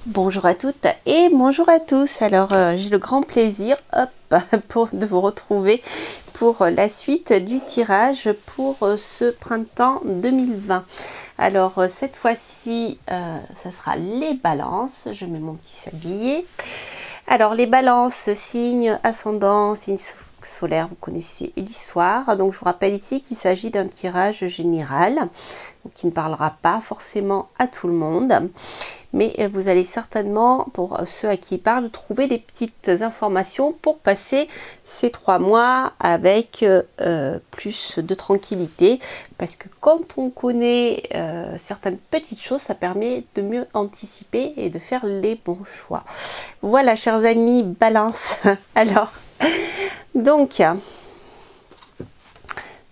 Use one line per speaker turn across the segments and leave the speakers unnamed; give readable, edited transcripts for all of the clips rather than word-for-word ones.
Bonjour à toutes et bonjour à tous. Alors j'ai le grand plaisir de vous retrouver pour la suite du tirage pour ce printemps 2020. Alors cette fois-ci ça sera les balances. Je mets mon petit sablier. Alors les balances, signe ascendant, signe solaire, vous connaissez l'histoire. Donc je vous rappelle ici qu'il s'agit d'un tirage général, donc qui ne parlera pas forcément à tout le monde, mais vous allez certainement, pour ceux à qui il parle, trouver des petites informations pour passer ces 3 mois avec plus de tranquillité, parce que quand on connaît certaines petites choses, ça permet de mieux anticiper et de faire les bons choix. Voilà, chers amis Balance. Alors donc,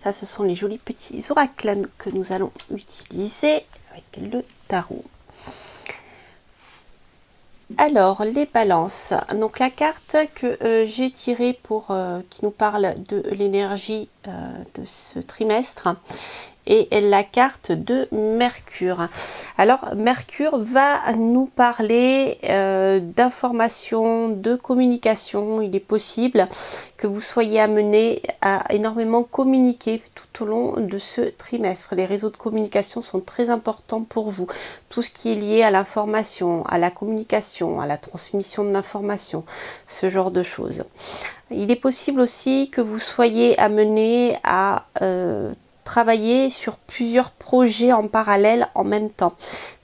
ça, ce sont les jolis petits oracles que nous allons utiliser avec le tarot. Alors, les balances. Donc, la carte que j'ai tirée pour qui nous parle de l'énergie de ce trimestre et la carte de Mercure. Alors, Mercure va nous parler d'information, de communication. Il est possible que vous soyez amené à énormément communiquer tout au long de ce trimestre. Les réseaux de communication sont très importants pour vous. Tout ce qui est lié à l'information, à la communication, à la transmission de l'information, ce genre de choses. Il est possible aussi que vous soyez amené à travailler sur plusieurs projets en parallèle en même temps,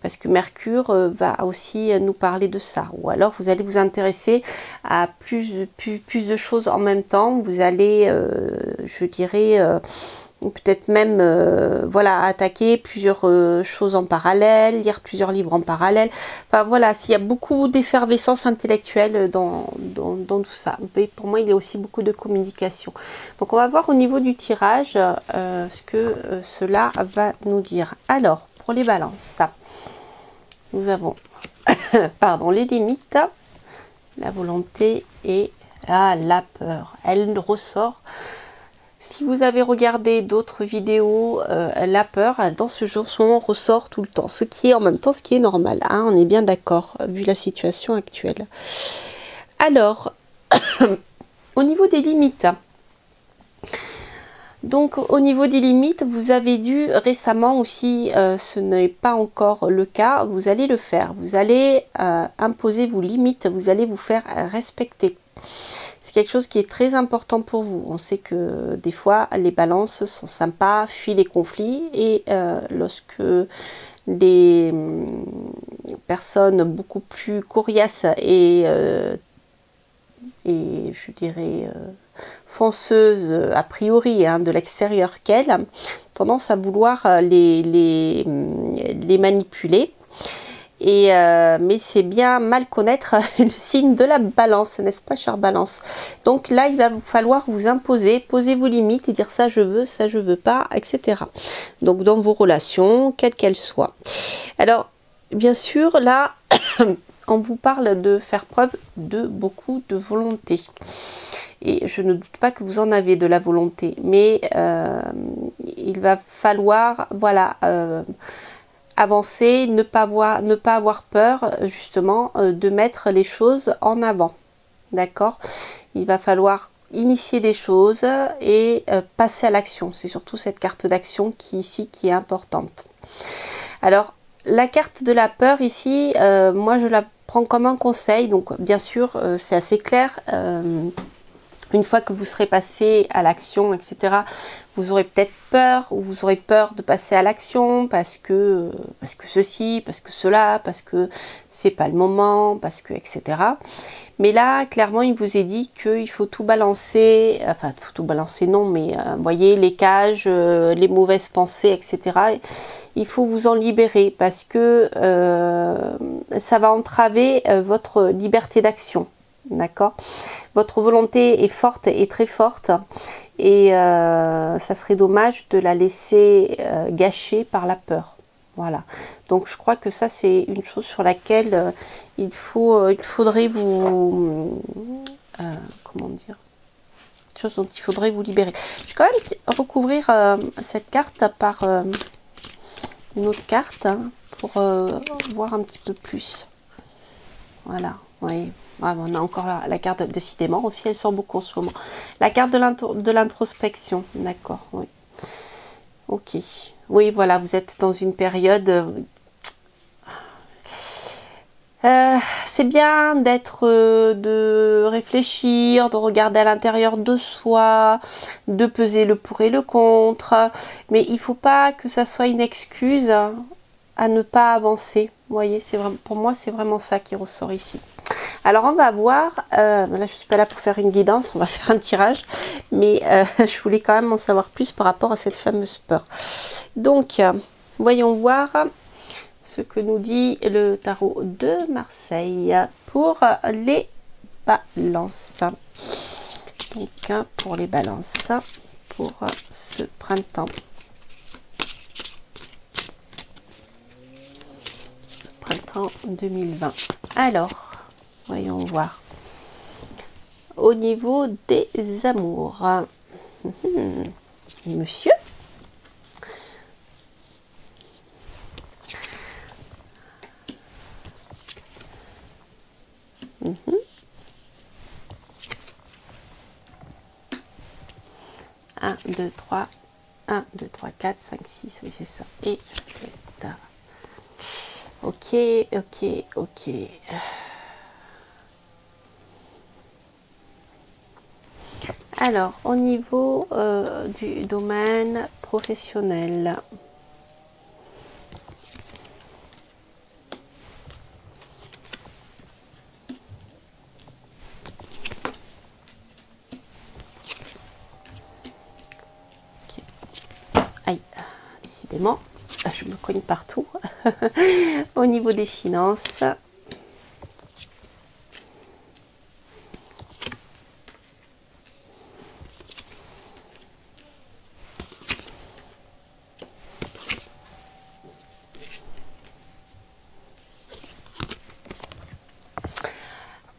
parce que Mercure va aussi nous parler de ça. Ou alors vous allez vous intéresser à plus de choses en même temps. Vous allez, je dirais, peut-être même voilà, attaquer plusieurs choses en parallèle, lire plusieurs livres en parallèle. Enfin voilà, s'il y a beaucoup d'effervescence intellectuelle dans tout ça. Mais pour moi, il y a aussi beaucoup de communication. Donc on va voir au niveau du tirage ce que cela va nous dire. Alors, pour les balances, nous avons pardon, les limites, la volonté et la peur. Elle ressort. Si vous avez regardé d'autres vidéos, la peur dans ce jour ressort tout le temps, ce qui est en même temps ce qui est normal, hein, on est bien d'accord vu la situation actuelle. Alors, au niveau des limites, donc au niveau des limites, vous avez dû récemment aussi, ce n'est pas encore le cas, vous allez le faire, vous allez imposer vos limites, vous allez vous faire respecter. C'est quelque chose qui est très important pour vous. On sait que des fois, les balances sont sympas, fuient les conflits. Et lorsque des personnes beaucoup plus coriaces et je dirais fonceuses a priori hein, de l'extérieur qu'elles, tendance à vouloir les manipuler. Mais c'est bien mal connaître le signe de la balance, n'est-ce pas, chère balance? Donc là, il va vous falloir vous imposer, poser vos limites et dire ça je veux pas, etc. Donc dans vos relations, quelles qu'elles soient. Alors, bien sûr, là, on vous parle de faire preuve de beaucoup de volonté. Et je ne doute pas que vous en avez de la volonté, mais il va falloir, voilà, avancer, ne pas avoir peur justement de mettre les choses en avant. D'accord? Il va falloir initier des choses et passer à l'action. C'est surtout cette carte d'action qui est importante. Alors, la carte de la peur ici, moi je la prends comme un conseil. Donc bien sûr, c'est assez clair. Une fois que vous serez passé à l'action, etc., vous aurez peut-être peur, ou vous aurez peur de passer à l'action parce que ceci, parce que cela, parce que c'est pas le moment, parce que, etc. Mais là, clairement, il vous est dit qu'il faut tout balancer, enfin, il faut tout balancer, non, mais vous voyez, les cages, les mauvaises pensées, etc. Il faut vous en libérer parce que ça va entraver votre liberté d'action. D'accord, votre volonté est forte et très forte et ça serait dommage de la laisser gâcher par la peur. Voilà, donc je crois que ça c'est une chose sur laquelle il faudrait vous comment dire, chose dont il faudrait vous libérer. Je vais quand même recouvrir cette carte par une autre carte hein, pour voir un petit peu plus. Voilà, oui. Ah, on a encore la carte, décidément, aussi, elle sort beaucoup en ce moment. La carte de l'introspection, d'accord, oui. Ok. Oui, voilà, vous êtes dans une période... c'est bien d'être, de réfléchir, de regarder à l'intérieur de soi, de peser le pour et le contre, mais il ne faut pas que ça soit une excuse à ne pas avancer. Vous voyez, c'est vraiment, pour moi, c'est vraiment ça qui ressort ici. Alors, on va voir, là, je ne suis pas là pour faire une guidance, on va faire un tirage, mais je voulais quand même en savoir plus par rapport à cette fameuse peur. Donc, voyons voir ce que nous dit le tarot de Marseille pour les balances. Donc, pour les balances, pour ce printemps. Ce printemps 2020. Alors, voyons voir. Au niveau des amours. Monsieur. Mmh. 1, 2, 3, 1, 2, 3, 4, 5, 6, oui c'est ça. Et 7. Ok, ok, ok. Alors, au niveau du domaine professionnel. Aïe, décidément, je me cogne partout. Au niveau des finances.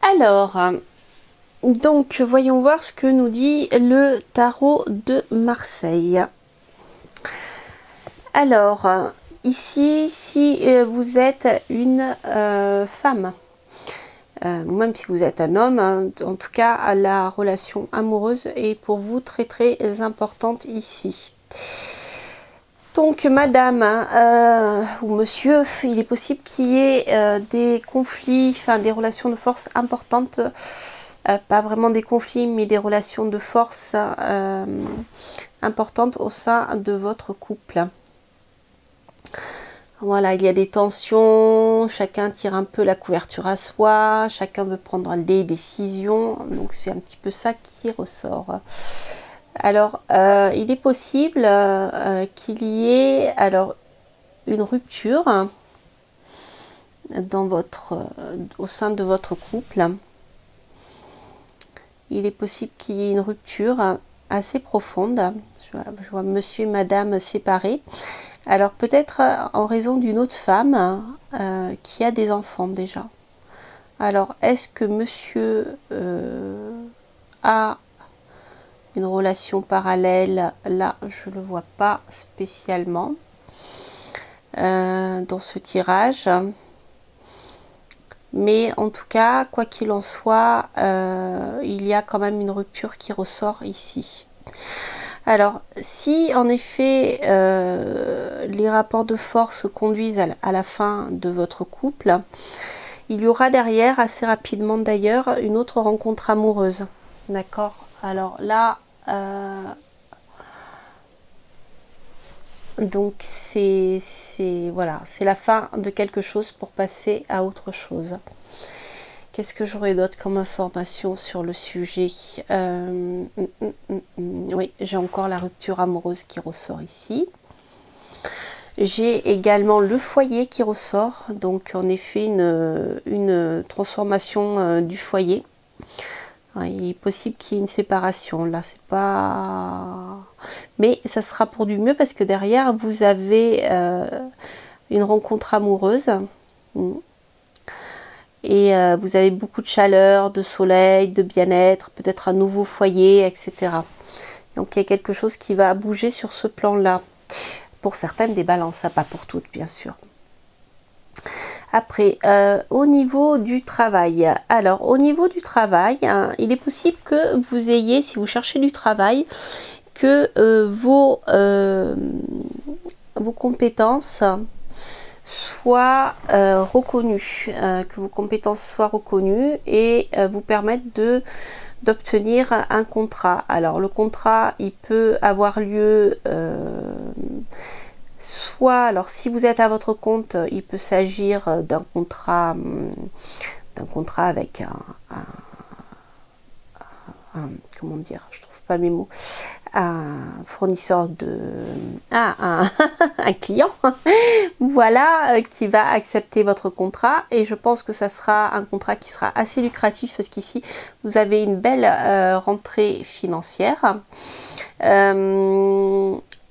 Alors, donc voyons voir ce que nous dit le tarot de Marseille. Alors, ici, si vous êtes une femme, même si vous êtes un homme, hein, en tout cas, la relation amoureuse est pour vous très très importante ici. Donc, madame ou monsieur, il est possible qu'il y ait des conflits, enfin des relations de force importantes, pas vraiment des conflits, mais des relations de force importantes au sein de votre couple. Voilà, il y a des tensions, chacun tire un peu la couverture à soi, chacun veut prendre des décisions, donc c'est un petit peu ça qui ressort. Alors, il est possible qu'il y ait alors une rupture dans au sein de votre couple. Il est possible qu'il y ait une rupture assez profonde. Je vois monsieur et madame séparés. Alors peut-être en raison d'une autre femme qui a des enfants déjà. Alors est-ce que monsieur a une relation parallèle? Là je ne le vois pas spécialement dans ce tirage. Mais en tout cas, quoi qu'il en soit, il y a quand même une rupture qui ressort ici. Alors, si en effet les rapports de force conduisent à la fin de votre couple, il y aura derrière, assez rapidement d'ailleurs, une autre rencontre amoureuse. D'accord? Alors là, donc voilà, c'est la fin de quelque chose pour passer à autre chose. Qu'est-ce que j'aurais d'autre comme information sur le sujet? Oui, j'ai encore la rupture amoureuse qui ressort ici. J'ai également le foyer qui ressort, donc en effet une transformation du foyer. Il est possible qu'il y ait une séparation, là c'est pas... Mais ça sera pour du mieux parce que derrière vous avez une rencontre amoureuse. Et vous avez beaucoup de chaleur, de soleil, de bien-être, peut-être un nouveau foyer, etc. Donc il y a quelque chose qui va bouger sur ce plan-là. Pour certaines des balances, pas pour toutes bien sûr. Après, au niveau du travail, alors au niveau du travail, hein, il est possible que vous ayez, si vous cherchez du travail, que vos compétences soient reconnues, et vous permettent d'obtenir un contrat. Alors le contrat, il peut avoir lieu soit, alors si vous êtes à votre compte, il peut s'agir d'un contrat avec comment dire, je trouve pas mes mots, un fournisseur un client, voilà, qui va accepter votre contrat, et je pense que ça sera un contrat qui sera assez lucratif parce qu'ici vous avez une belle rentrée financière.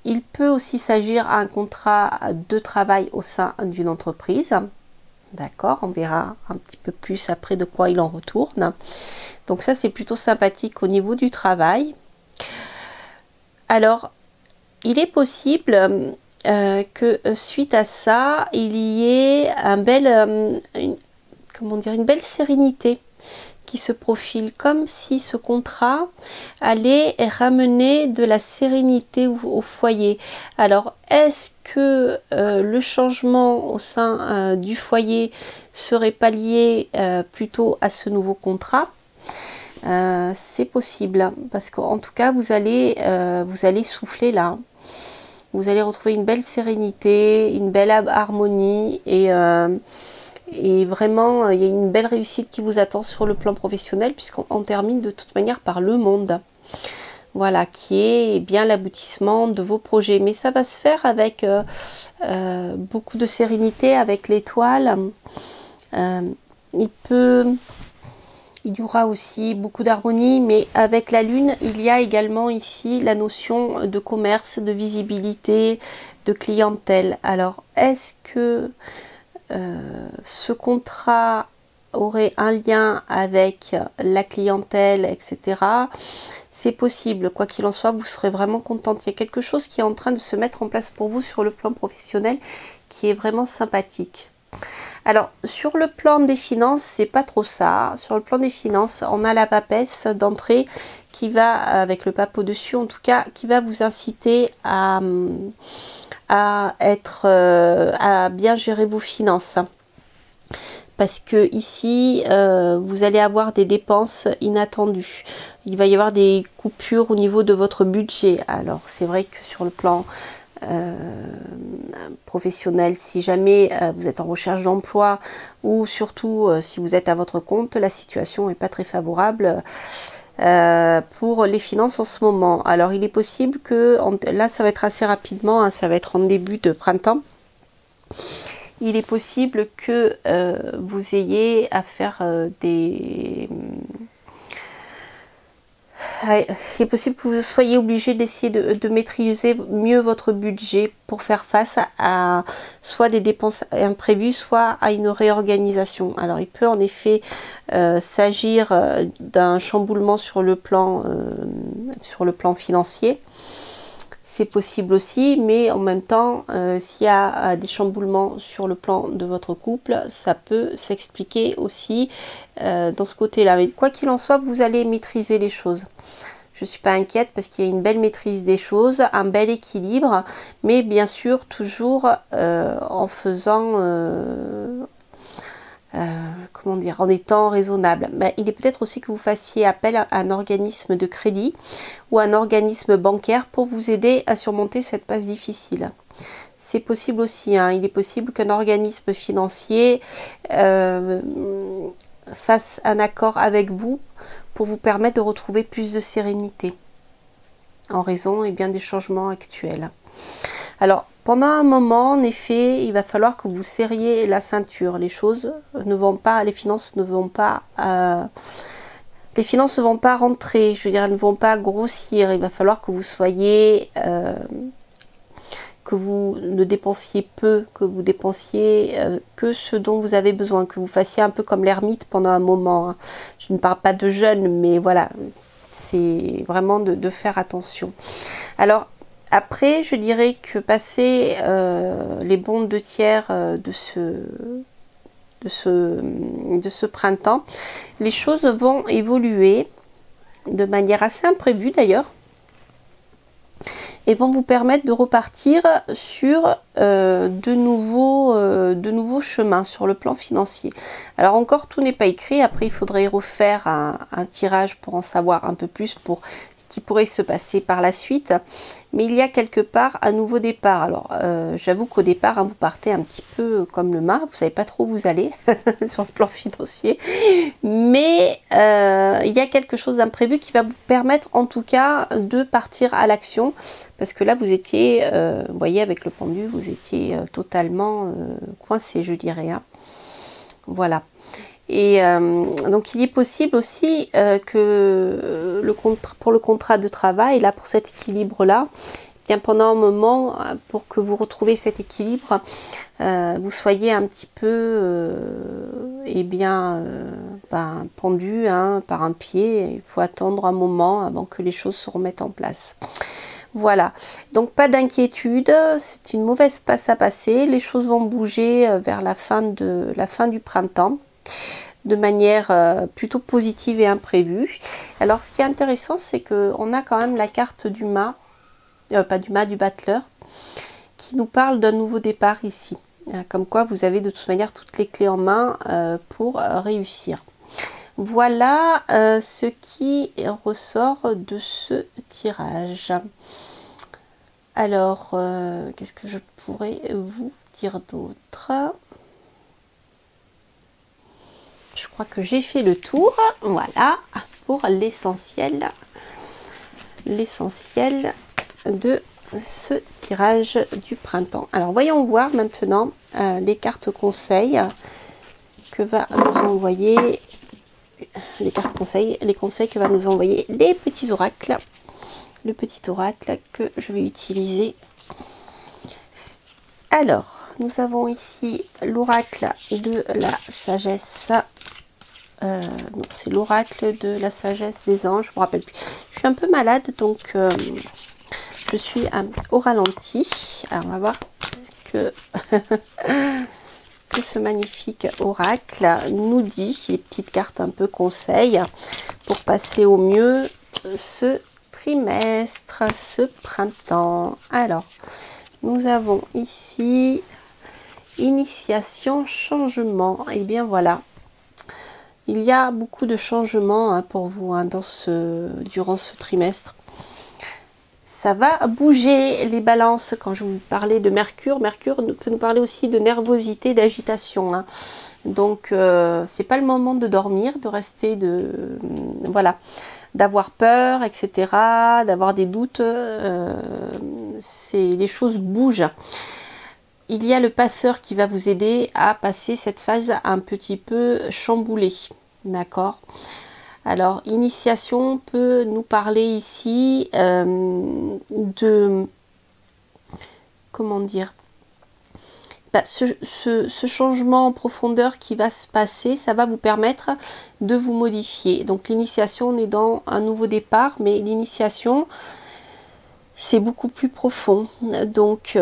Il peut aussi s'agir d'un contrat de travail au sein d'une entreprise. D'accord, on verra un petit peu plus après de quoi il en retourne. Donc ça, c'est plutôt sympathique au niveau du travail. Alors, il est possible que suite à ça, il y ait une belle sérénité qui se profile, comme si ce contrat allait ramener de la sérénité au foyer. Alors, est-ce que le changement au sein du foyer serait pas lié plutôt à ce nouveau contrat? C'est possible, parce qu'en tout cas, vous allez souffler là. Vous allez retrouver une belle sérénité, une belle harmonie, et vraiment, il y a une belle réussite qui vous attend sur le plan professionnel, puisqu'on termine de toute manière par le monde. Voilà, qui est bien l'aboutissement de vos projets. Mais ça va se faire avec beaucoup de sérénité, avec l'étoile. Il y aura aussi beaucoup d'harmonie, mais avec la lune, il y a également ici la notion de commerce, de visibilité, de clientèle. Alors, est-ce que ce contrat aurait un lien avec la clientèle, etc. C'est possible. Quoi qu'il en soit, vous serez vraiment contente. Il y a quelque chose qui est en train de se mettre en place pour vous sur le plan professionnel qui est vraiment sympathique. Alors, sur le plan des finances, c'est pas trop ça. Sur le plan des finances, on a la papesse d'entrée qui va, avec le pape au-dessus en tout cas, qui va vous inciter à bien gérer vos finances. Parce que ici, vous allez avoir des dépenses inattendues. Il va y avoir des coupures au niveau de votre budget. Alors, c'est vrai que sur le plan professionnel, si jamais vous êtes en recherche d'emploi, ou surtout si vous êtes à votre compte, la situation n'est pas très favorable pour les finances en ce moment. Alors, il est possible que, là, ça va être assez rapidement, hein, ça va être en début de printemps. Il est possible que vous ayez à faire il est possible que vous soyez obligé d'essayer de maîtriser mieux votre budget pour faire face à soit des dépenses imprévues, soit à une réorganisation. Alors, il peut en effet s'agir d'un chamboulement sur le plan financier. C'est possible aussi, mais en même temps, s'il y a des chamboulements sur le plan de votre couple, ça peut s'expliquer aussi dans ce côté-là. Mais quoi qu'il en soit, vous allez maîtriser les choses. Je ne suis pas inquiète parce qu'il y a une belle maîtrise des choses, un bel équilibre, mais bien sûr toujours en faisant... comment dire, en étant raisonnable. Mais il est peut-être aussi que vous fassiez appel à un organisme de crédit ou un organisme bancaire pour vous aider à surmonter cette passe difficile. C'est possible aussi, hein. Il est possible qu'un organisme financier fasse un accord avec vous pour vous permettre de retrouver plus de sérénité en raison des changements actuels. Alors, pendant un moment, en effet, il va falloir que vous serriez la ceinture. Les choses ne vont pas, les finances ne vont pas rentrer, je veux dire, elles ne vont pas grossir. Il va falloir que vous soyez, que vous ne dépensiez peu, que vous dépensiez que ce dont vous avez besoin, que vous fassiez un peu comme l'ermite pendant un moment, hein. Je ne parle pas de jeûne, mais voilà, c'est vraiment de faire attention. Alors, après, je dirais que passer les bons 2 tiers de ce de ce printemps, les choses vont évoluer de manière assez imprévue d'ailleurs, et vont vous permettre de repartir sur de nouveaux chemins sur le plan financier. Alors encore, tout n'est pas écrit. Après, il faudrait refaire un tirage pour en savoir un peu plus pour ce qui pourrait se passer par la suite. Mais il y a quelque part un nouveau départ. Alors, j'avoue qu'au départ, hein, vous partez un petit peu comme le mât. Vous ne savez pas trop où vous allez sur le plan financier. Mais il y a quelque chose d'imprévu qui va vous permettre en tout cas de partir à l'action. Parce que là, vous étiez, vous voyez, avec le pendu, vous étiez totalement coincé, je dirais. Hein. Voilà. Et donc, il est possible aussi que pour le contrat de travail, là, pour cet équilibre-là, bien pendant un moment, pour que vous retrouviez cet équilibre, vous soyez un petit peu pendu hein, par un pied. Il faut attendre un moment avant que les choses se remettent en place. Voilà, donc pas d'inquiétude, c'est une mauvaise passe à passer. Les choses vont bouger vers la fin du printemps de manière plutôt positive et imprévue. Alors ce qui est intéressant, c'est qu'on a quand même la carte du mât, pas du mât, du battleur, qui nous parle d'un nouveau départ ici. Comme quoi vous avez de toute manière toutes les clés en main pour réussir. Voilà ce qui ressort de ce tirage. Alors, qu'est-ce que je pourrais vous dire d'autre? Je crois que j'ai fait le tour. Voilà, pour l'essentiel de ce tirage du printemps. Alors, voyons voir maintenant les cartes conseils que va nous envoyer les cartes conseils, les conseils que va nous envoyer les petits oracles, le petit oracle que je vais utiliser. Alors, nous avons ici l'oracle de la sagesse. Non, c'est l'oracle de la sagesse des anges, je me rappelle plus. Je suis un peu malade, donc je suis au ralenti. Alors, on va voir que ce magnifique oracle nous dit, les petites cartes un peu conseils pour passer au mieux ce trimestre, ce printemps. Alors, nous avons ici initiation, changement. Et bien voilà, il y a beaucoup de changements hein, pour vous hein, durant ce trimestre. Ça va bouger les balances. Quand je vous parlais de Mercure, Mercure peut nous parler aussi de nervosité, d'agitation. Hein. Donc, c'est pas le moment de dormir, de rester, voilà, d'avoir peur, etc., d'avoir des doutes. Les choses bougent. Il y a le passeur qui va vous aider à passer cette phase un petit peu chamboulée. D'accord ? Alors, initiation peut nous parler ici de... Comment dire ? Ce changement en profondeur qui va se passer, ça va vous permettre de vous modifier. Donc, l'initiation, on est dans un nouveau départ, mais l'initiation, c'est beaucoup plus profond. Donc,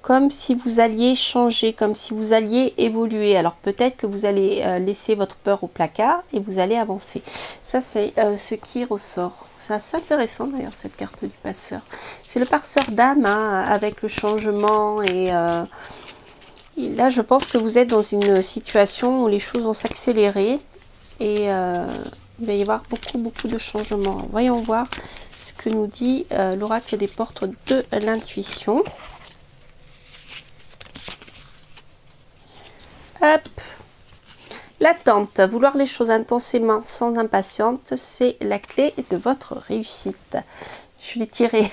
comme si vous alliez changer, comme si vous alliez évoluer. Alors, peut-être que vous allez laisser votre peur au placard et vous allez avancer. Ça, c'est ce qui ressort. C'est assez intéressant, d'ailleurs, cette carte du passeur. C'est le passeur d'âme, hein, avec le changement. Et là, je pense que vous êtes dans une situation où les choses vont s'accélérer. Et il va y avoir beaucoup de changements. Voyons voir ce que nous dit l'oracle des portes de l'intuition. Hop. L'attente, vouloir les choses intensément sans impatience, c'est la clé de votre réussite. Je l'ai tiré,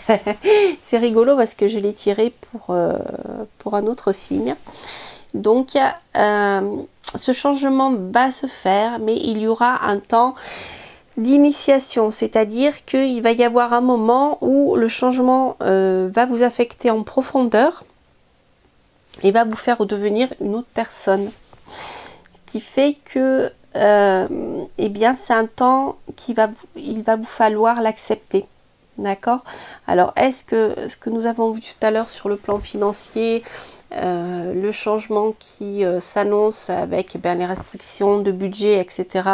c'est rigolo parce que je l'ai tiré pour un autre signe. Donc, ce changement va se faire, mais il y aura un temps d'initiation, c'est-à-dire qu'il va y avoir un moment où le changement va vous affecter en profondeur et va vous faire devenir une autre personne. Ce qui fait que eh bien, c'est un temps il va vous falloir l'accepter. D'accord? Alors, est-ce que ce que nous avons vu tout à l'heure sur le plan financier, le changement qui s'annonce avec les restrictions de budget, etc.,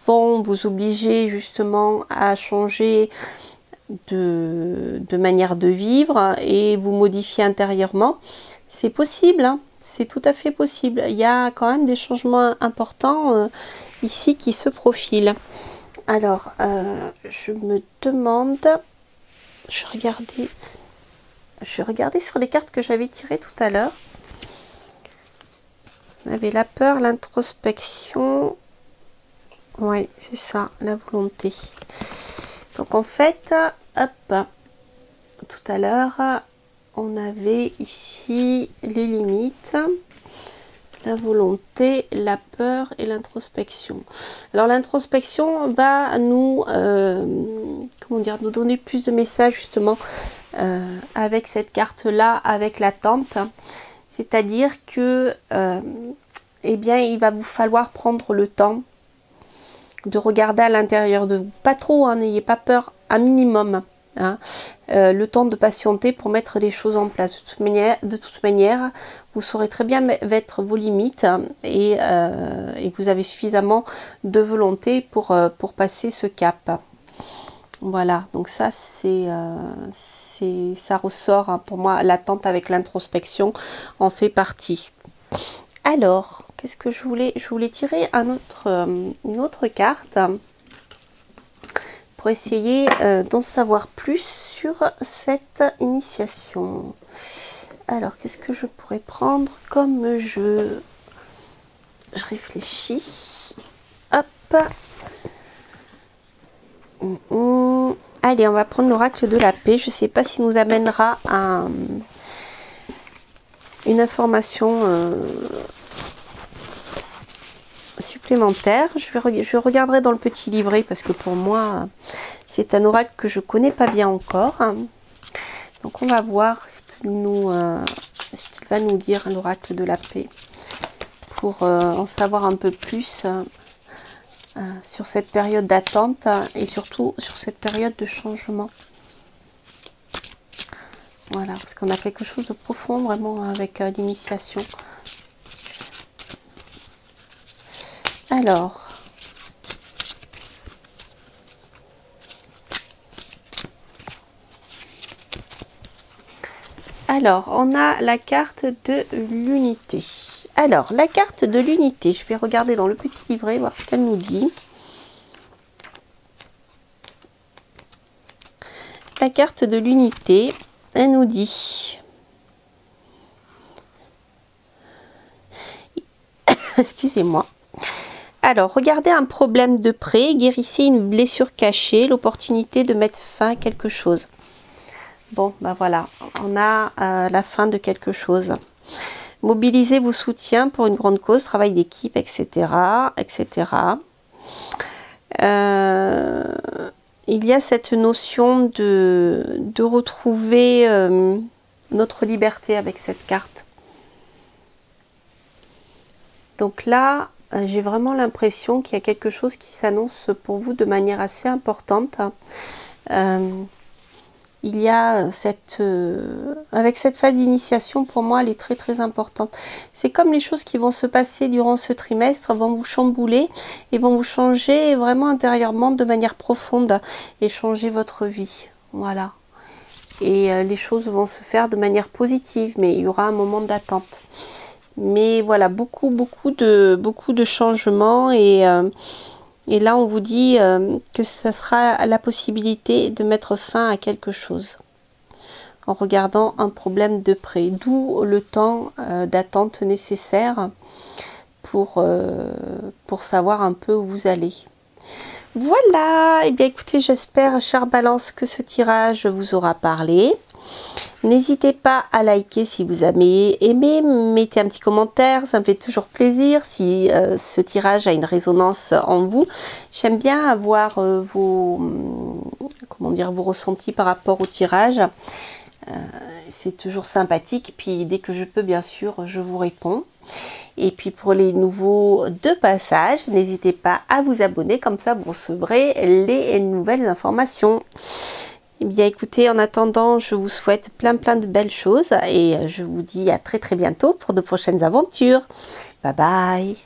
vont vous obliger justement à changer de manière de vivre et vous modifier intérieurement? C'est possible, hein, c'est tout à fait possible. Il y a quand même des changements importants ici qui se profilent. Alors, je me demande, je regardais sur les cartes que j'avais tirées tout à l'heure. On avait la peur, l'introspection. Oui, c'est ça, la volonté. Donc en fait, hop, tout à l'heure, on avait ici les limites, la volonté, la peur et l'introspection. Alors l'introspection va nous, comment dire, nous donner plus de messages justement avec cette carte-là, avec l'attente. C'est-à-dire que, eh bien, il va vous falloir prendre le temps de regarder à l'intérieur de vous. Pas trop, hein, n'ayez pas peur, un minimum. Hein, le temps de patienter pour mettre les choses en place. De toute manière, vous saurez très bien mettre vos limites et vous avez suffisamment de volonté pour passer ce cap. Voilà, donc ça ça ressort, hein, pour moi, l'attente avec l'introspection en fait partie. Alors, qu'est-ce que je voulais tirer une autre carte pour essayer d'en savoir plus sur cette initiation. Alors, qu'est-ce que je pourrais prendre comme jeu? Je réfléchis. Hop. Allez, on va prendre l'oracle de la paix. Je ne sais pas s'il nous amènera une information supplémentaire. Je regarderai dans le petit livret parce que pour moi, c'est un oracle que je connais pas bien encore. Donc on va voir ce qu'il va nous dire, l'oracle de la paix, pour en savoir un peu plus sur cette période d'attente et surtout sur cette période de changement. Voilà, parce qu'on a quelque chose de profond vraiment avec l'initiation. Alors, on a la carte de l'unité. Alors, la carte de l'unité, je vais regarder dans le petit livret, voir ce qu'elle nous dit. La carte de l'unité, elle nous dit... Excusez-moi. Alors, regardez un problème de près, guérissez une blessure cachée, l'opportunité de mettre fin à quelque chose. Bon, ben voilà, on a la fin de quelque chose. Mobilisez vos soutiens pour une grande cause, travail d'équipe, etc. etc. Il y a cette notion de retrouver notre liberté avec cette carte. Donc là, j'ai vraiment l'impression qu'il y a quelque chose qui s'annonce pour vous de manière assez importante. Il y a avec cette phase d'initiation, pour moi, elle est très très importante. C'est comme les choses qui vont se passer durant ce trimestre vont vous chambouler et vont vous changer vraiment intérieurement de manière profonde et changer votre vie. Voilà. Et les choses vont se faire de manière positive, mais il y aura un moment d'attente. Mais voilà, beaucoup de changements et là on vous dit que ça sera la possibilité de mettre fin à quelque chose en regardant un problème de près, d'où le temps d'attente nécessaire pour savoir un peu où vous allez. Voilà, et bien écoutez, j'espère, chère Balance, que ce tirage vous aura parlé. N'hésitez pas à liker si vous avez aimé, mettez un petit commentaire, ça me fait toujours plaisir si ce tirage a une résonance en vous. J'aime bien avoir vos ressentis par rapport au tirage. C'est toujours sympathique, puis dès que je peux, bien sûr, je vous réponds. Et puis pour les nouveaux de passage, n'hésitez pas à vous abonner, comme ça vous recevrez les nouvelles informations. Eh bien écoutez, en attendant, je vous souhaite plein de belles choses et je vous dis à très bientôt pour de prochaines aventures. Bye bye.